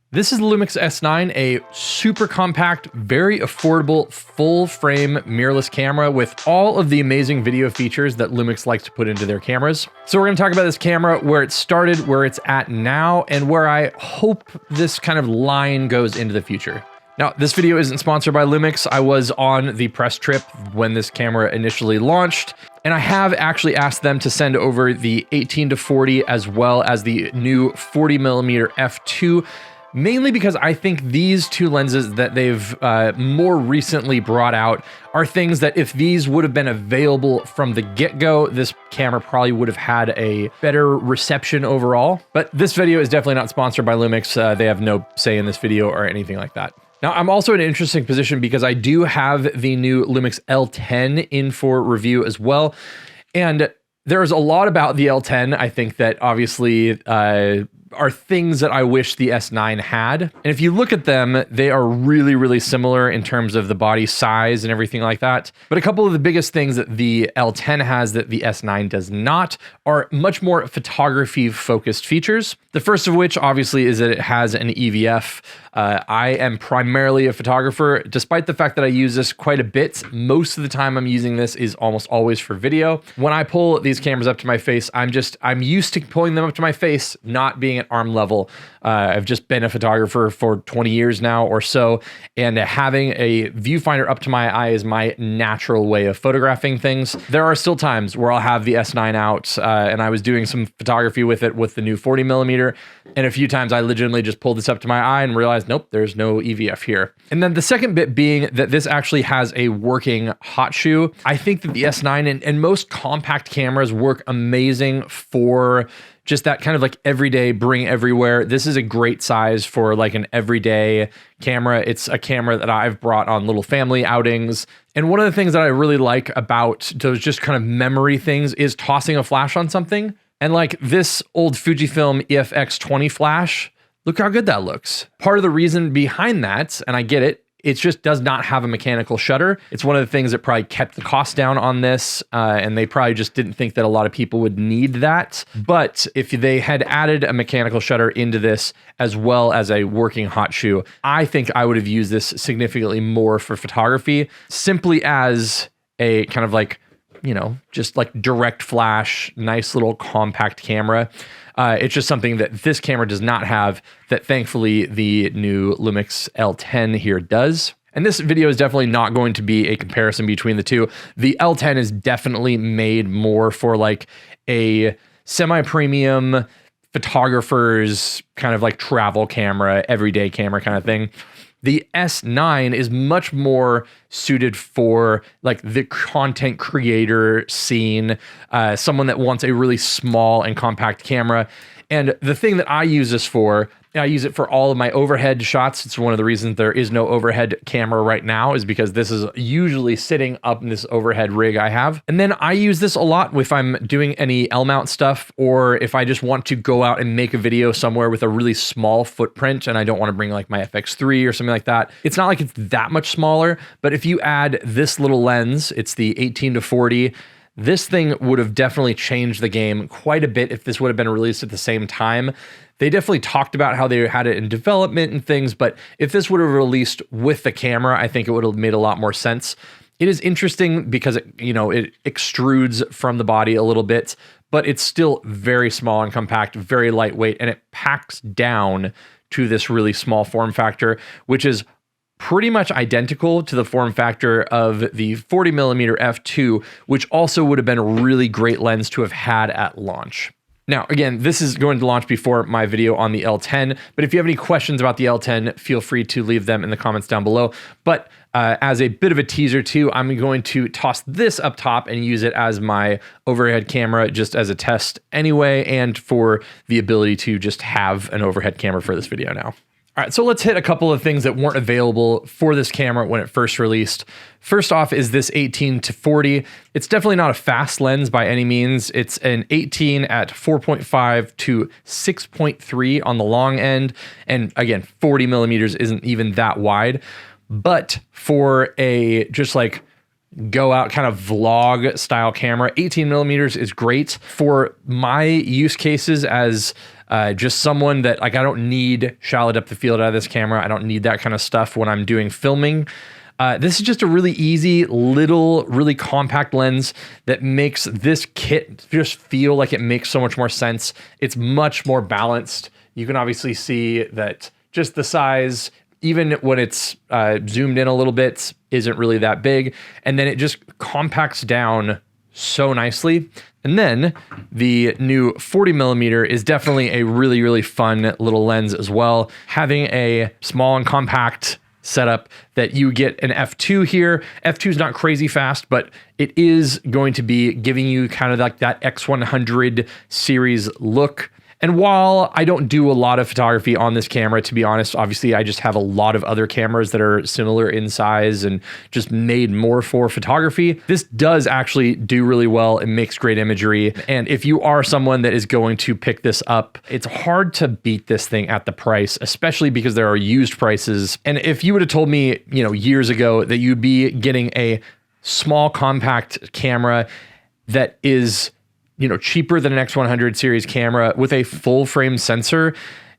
This is the Lumix S9, a super compact, very affordable, full-frame mirrorless camera with all of the amazing video features that Lumix likes to put into their cameras. So we're going to talk about this camera, where it started, where it's at now, and where I hope this kind of line goes into the future. Now, this video isn't sponsored by Lumix. I was on the press trip when this camera initially launched, and I have actually asked them to send over the 18-40 as well as the new 40mm f2, mainly because I think these two lenses that they've more recently brought out are things that if these would have been available from the get-go, this camera probably would have had a better reception overall. But this video is definitely not sponsored by Lumix. They have no say in this video or anything like that. Now, I'm also in an interesting position because I do have the new Lumix L10 in for review as well. And there's a lot about the L10, I think, that obviously are things that I wish the S9 had. And if you look at them, they are really, really similar in terms of the body size and everything like that. But a couple of the biggest things that the L10 has that the S9 does not are much more photography-focused features. The first of which, obviously, is that it has an EVF. I am primarily a photographer. Despite the fact that I use this quite a bit, most of the time I'm using this is almost always for video. When I pull these cameras up to my face, I'm used to pulling them up to my face, not being at arm level. I've just been a photographer for 20 years now or so, and having a viewfinder up to my eye is my natural way of photographing things. There are still times where I'll have the S9 out, and I was doing some photography with it with the new 40mm, and a few times I legitimately just pulled this up to my eye and realized, nope, there's no EVF here. And then the second bit being that this actually has a working hot shoe. I think that the S9 and most compact cameras work amazing for just that kind of like everyday bring everywhere. This is a great size for like an everyday camera. It's a camera that I've brought on little family outings. And one of the things that I really like about those just kind of memory things is tossing a flash on something. And like this old Fujifilm EFX20 flash, look how good that looks. Part of the reason behind that, and I get it, it just does not have a mechanical shutter. It's one of the things that probably kept the cost down on this, and they probably just didn't think that a lot of people would need that. But if they had added a mechanical shutter into this, as well as a working hot shoe, I think I would have used this significantly more for photography, simply as a kind of like, you know, just like direct flash, nice little compact camera. It's just something that this camera does not have that thankfully the new Lumix L10 here does. And this video is definitely not going to be a comparison between the two. The L10 is definitely made more for like a semi-premium photographer's kind of like travel camera, everyday camera kind of thing. The S9 is much more suited for like the content creator scene, someone that wants a really small and compact camera. And the thing that I use this for, I use it for all of my overhead shots. It's one of the reasons there is no overhead camera right now, is because this is usually sitting up in this overhead rig I have. And then I use this a lot if I'm doing any L-mount stuff, or if I just want to go out and make a video somewhere with a really small footprint and I don't want to bring like my FX3 or something like that. It's not like it's that much smaller, but if you add this little lens, it's the 18-40, this thing would have definitely changed the game quite a bit if this would have been released at the same time. They definitely talked about how they had it in development and things, but if this would have released with the camera, I think it would have made a lot more sense. It is interesting because it extrudes from the body a little bit, but it's still very small and compact, very lightweight, and it packs down to this really small form factor, which is pretty much identical to the form factor of the 40mm f2, which also would have been a really great lens to have had at launch. Now, again, this is going to launch before my video on the L10, but if you have any questions about the L10, feel free to leave them in the comments down below. But as a bit of a teaser too, I'm going to toss this up top and use it as my overhead camera just as a test anyway, and for the ability to just have an overhead camera for this video now. All right, so let's hit a couple of things that weren't available for this camera when it first released. First off is this 18-40. It's definitely not a fast lens by any means. It's an 18 at 4.5 to 6.3 on the long end. And again, 40mm isn't even that wide. But for a just like go out kind of vlog style camera, 18mm is great. For my use cases as Just someone that like, I don't need shallow depth of field out of this camera. I don't need that kind of stuff when I'm doing filming. This is just a really easy, little, really compact lens that makes this kit just feel like it makes so much more sense. It's much more balanced. You can obviously see that just the size, even when it's zoomed in a little bit, isn't really that big. And then it just compacts down so nicely. And then the new 40 millimeter is definitely a really, really fun little lens as well. Having a small and compact setup that you get an f2 here. F2 is not crazy fast, but it is going to be giving you kind of like that X100 series look. And while I don't do a lot of photography on this camera, to be honest, obviously I just have a lot of other cameras that are similar in size and just made more for photography. This does actually do really well. It makes great imagery. And if you are someone that is going to pick this up, it's hard to beat this thing at the price, especially because there are used prices. And if you would have told me, years ago that you'd be getting a small compact camera that is cheaper than an X100 series camera with a full frame sensor,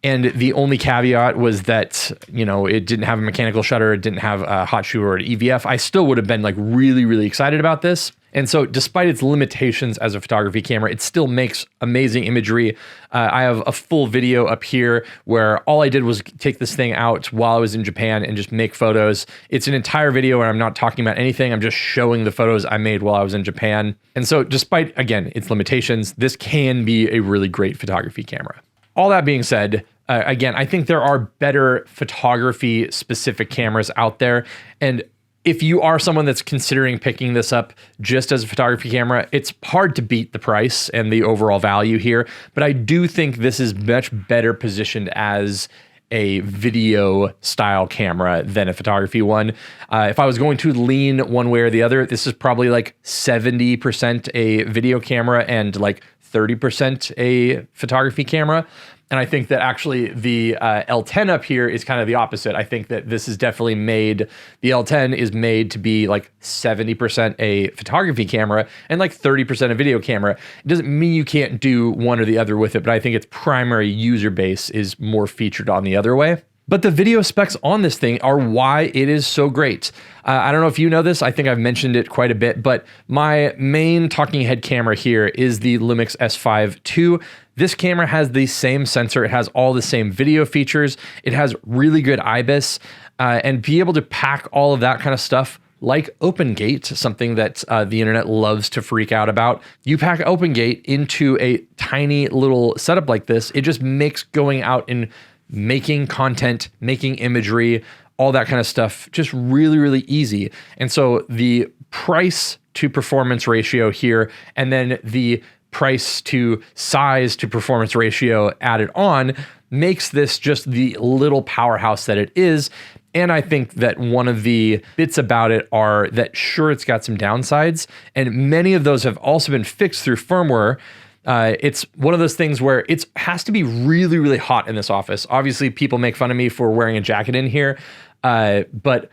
and the only caveat was that, it didn't have a mechanical shutter, it didn't have a hot shoe or an EVF, I still would have been like really, really excited about this. And so despite its limitations as a photography camera, it still makes amazing imagery. I have a full video up here where all I did was take this thing out while I was in Japan and just make photos. It's an entire video where I'm not talking about anything. I'm just showing the photos I made while I was in Japan. And so despite, again, its limitations, this can be a really great photography camera. All that being said, again, I think there are better photography specific cameras out there. And if you are someone that's considering picking this up just as a photography camera, it's hard to beat the price and the overall value here. But I do think this is much better positioned as a video style camera than a photography one. If I was going to lean one way or the other, this is probably like 70% a video camera and like 30% a photography camera. And I think that actually the L10 up here is kind of the opposite. I think that this is definitely made, the L10 is made to be like 70% a photography camera and like 30% a video camera. It doesn't mean you can't do one or the other with it, but I think its primary user base is more featured on the other way. But the video specs on this thing are why it is so great. I don't know if you know this, I think I've mentioned it quite a bit, but my main talking head camera here is the Lumix S5 II. This camera has the same sensor, it has all the same video features, it has really good IBIS, and be able to pack all of that kind of stuff like OpenGate, something that the internet loves to freak out about. You pack OpenGate into a tiny little setup like this, it just makes going out and making content, making imagery, all that kind of stuff, just really, really easy. And so the price to performance ratio here, and then the price to size to performance ratio added on makes this just the little powerhouse that it is. And I think that one of the bits about it are that sure, it's got some downsides, and many of those have also been fixed through firmware. It's one of those things where it has to be really, really hot in this office. Obviously, people make fun of me for wearing a jacket in here, but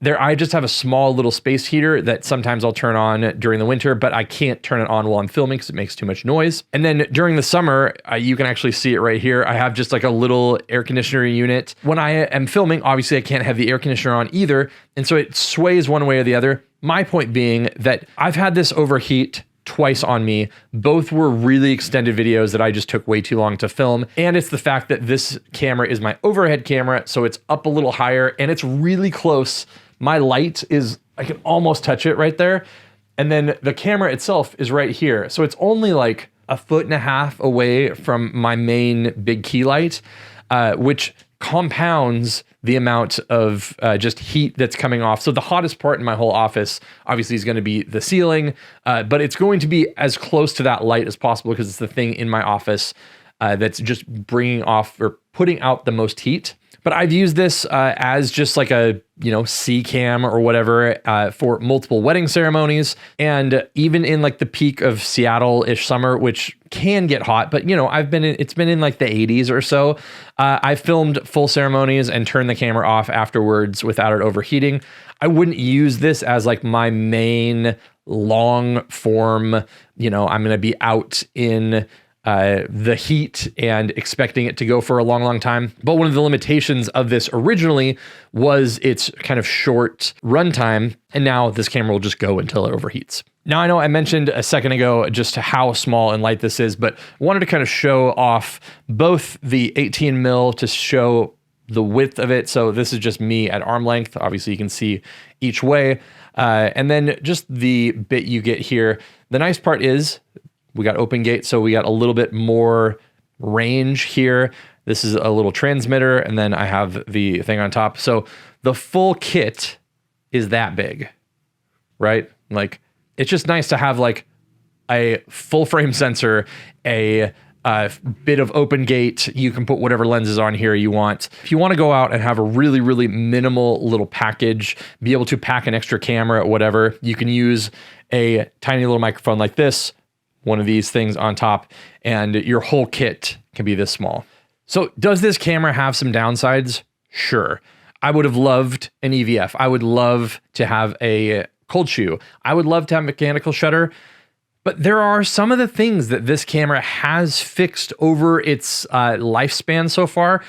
I just have a small little space heater that sometimes I'll turn on during the winter, but I can't turn it on while I'm filming because it makes too much noise. And then during the summer, you can actually see it right here. I have just like a little air conditioner unit. When I am filming, obviously I can't have the air conditioner on either. And so it sways one way or the other. My point being that I've had this overheat twice on me. Both were really extended videos that I just took way too long to film. And it's the fact that this camera is my overhead camera, so it's up a little higher and it's really close. My light is, I can almost touch it right there. And then the camera itself is right here. So it's only like 1.5 feet away from my main big key light, which compounds the amount of just heat that's coming off. So the hottest part in my whole office obviously is going to be the ceiling, but it's going to be as close to that light as possible because it's the thing in my office that's just bringing off or putting out the most heat. But I've used this as just like a, C cam or whatever for multiple wedding ceremonies. And even in like the peak of Seattle-ish summer, which can get hot, but it's been in like the 80s or so. I filmed full ceremonies and turned the camera off afterwards without it overheating. I wouldn't use this as like my main long form, I'm going to be out in the heat and expecting it to go for a long, long time. But one of the limitations of this originally was its kind of short runtime. And now this camera will just go until it overheats. Now, I know I mentioned a second ago just how small and light this is, but wanted to kind of show off both the 18 mil to show the width of it. So this is just me at arm length. Obviously you can see each way. And then just the bit you get here. The nice part is we got open gate, so we got a little bit more range here. This is a little transmitter, and then I have the thing on top. So the full kit is that big, right? Like, it's just nice to have like a full frame sensor, a bit of open gate. You can put whatever lenses on here you want. If you want to go out and have a really, really minimal little package, be able to pack an extra camera, whatever, you can use a tiny little microphone like this, one of these things on top, and your whole kit can be this small. So does this camera have some downsides? Sure. I would have loved an EVF. I would love to have a cold shoe. I would love to have mechanical shutter. But there are some of the things that this camera has fixed over its lifespan so far.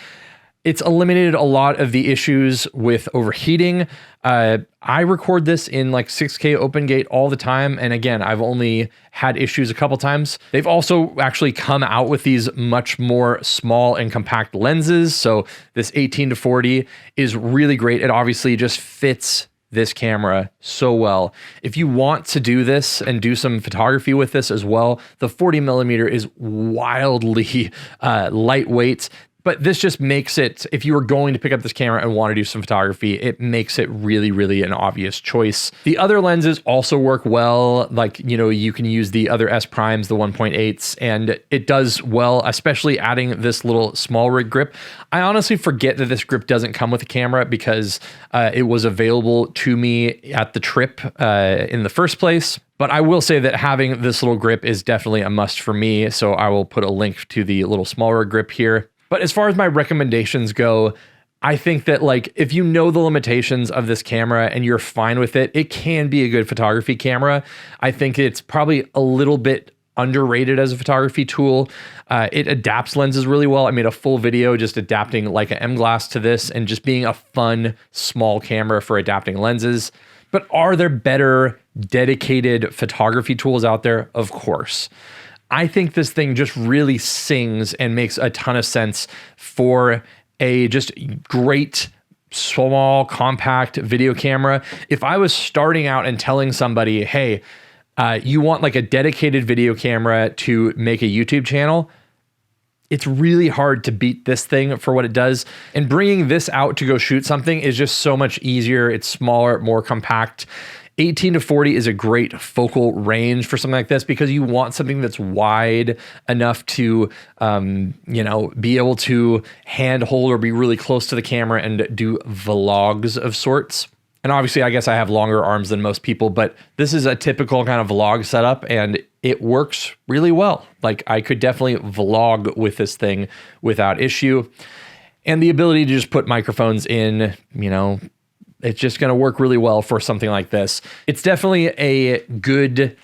It's eliminated a lot of the issues with overheating. I record this in like 6K open gate all the time. And again, I've only had issues a couple times. They've also actually come out with these much more small and compact lenses. So this 18-40 is really great. It obviously just fits this camera so well. If you want to do this and do some photography with this as well, the 40mm is wildly lightweight. But this just makes it, if you were going to pick up this camera and want to do some photography, it makes it really, really an obvious choice. The other lenses also work well. Like, you know, you can use the other S primes, the 1.8s, and it does well, especially adding this little small rig grip. I honestly forget that this grip doesn't come with the camera because it was available to me at the trip in the first place. But I will say that having this little grip is definitely a must for me. So I will put a link to the little smaller grip here. But as far as my recommendations go, I think that like if you know the limitations of this camera and you're fine with it, it can be a good photography camera. I think it's probably a little bit underrated as a photography tool. It adapts lenses really well. I made a full video just adapting like an M glass to this and just being a fun small camera for adapting lenses. But are there better dedicated photography tools out there? Of course. I think this thing just really sings and makes a ton of sense for a just great, small, compact video camera. If I was starting out and telling somebody, hey, you want like a dedicated video camera to make a YouTube channel, it's really hard to beat this thing for what it does. And bringing this out to go shoot something is just so much easier. It's smaller, more compact. 18-40 is a great focal range for something like this because you want something that's wide enough to, you know, be able to handhold or be really close to the camera and do vlogs of sorts. And obviously, I guess I have longer arms than most people, but this is a typical kind of vlog setup and it works really well. Like I could definitely vlog with this thing without issue. And the ability to just put microphones in, you know, it's just going to work really well for something like this. It's definitely a good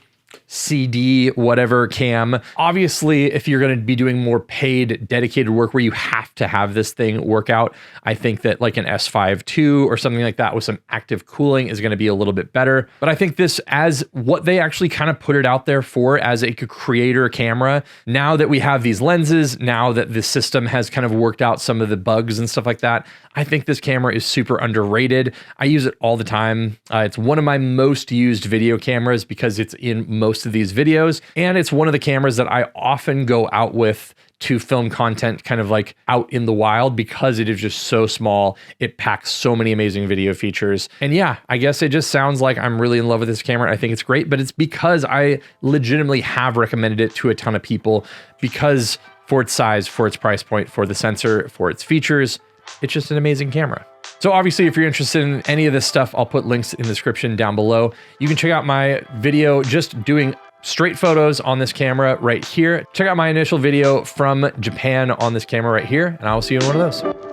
CD, whatever cam. Obviously, if you're going to be doing more paid, dedicated work where you have to have this thing work out, I think that like an S5 II or something like that with some active cooling is going to be a little bit better. But I think this, as what they actually kind of put it out there for as a creator camera, now that we have these lenses, now that the system has kind of worked out some of the bugs and stuff like that, I think this camera is super underrated. I use it all the time. It's one of my most used video cameras because it's in most of these videos. And it's one of the cameras that I often go out with to film content kind of like out in the wild because it is just so small. It packs so many amazing video features. And yeah, I guess it just sounds like I'm really in love with this camera. I think it's great, but it's because I legitimately have recommended it to a ton of people because for its size, for its price point, for the sensor, for its features, it's just an amazing camera. So obviously, if you're interested in any of this stuff, I'll put links in the description down below. You can check out my video just doing straight photos on this camera right here. Check out my initial video from Japan on this camera right here, and I will see you in one of those.